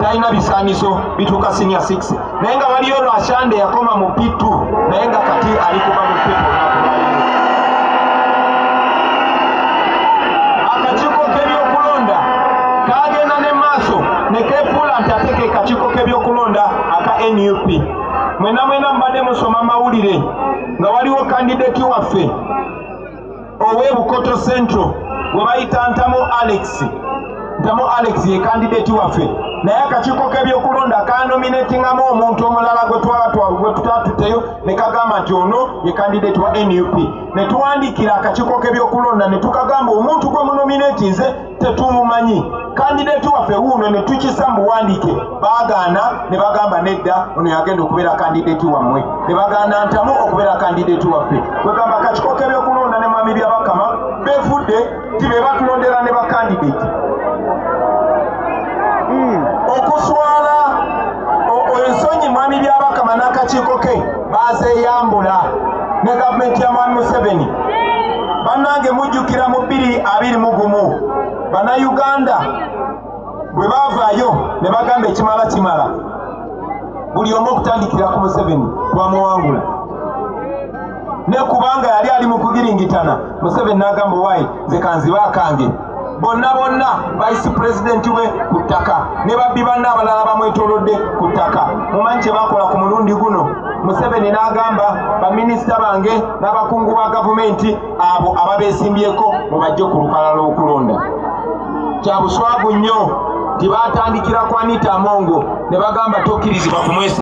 talina bisaaniso bituuka senior 6 naye nga waliyo Lwashande yakoma mu P2 naye nga kati ali kuba mu P4. Akakiiko k'ebyokulonda kagenda ne maaso ne keefuula nti ate ke kakiiko k'ebyokulonda aka NUP. Mwena mbadde musoma mawulire nga waliwo kandidati waffe ow'e Bukoto Central gwe bayita Ntamu Alex ye kandidati waffe, naye akakiiko k'ebyokulonda kanominatingamu omuntu omulala gwe tutatuteyo ne kagamba nti ono ye kandidati wa NUP. ne tuwandiikira akakiiko k'ebyokulonda ne tukagamba omuntu gwe munominatinze tetumumanyi, kandidati waffe wuuno ne tukisa mu buwandiike. Baagaana ne bagamba nedda ono yagenda okubeera kandidati wammwe, ne bagaana Ntamu okubeera kandidati waffe. Kwegamba akakiiko k'ebyokulonda ne Mwami Byabakama beevudde ti be batulondera ne bakandidati. Okuswala ensonyi Mwami Byabakama n'akakiiko ke bazeeyambula ne gavumenti ya Mwami Museveni. Bannange mujjukira mu 2021 Bannayuganda bwe baavaayo ne bagamba ekimala buli omu okutandikira ku Museveni twamuwangula, ne kubanga yali ali mu kugiringitana Museveni n'agamba waayi nze kanzibe akange. Bonna vice president we ku ttaka ne babbi banna abalala bamwetoolodde ku ttaka. Mumanyi kye bakola ku mulundi guno? Museveni n'agamba baminisita bange n'abakungu ba gavumenti abo ababeesimbyeko mubajje ku lukalala lw'okulonda. Kya buswavu nnyo nti baatandikira ku Anita Amongo ne bagamba tokkirizibwa kumwesa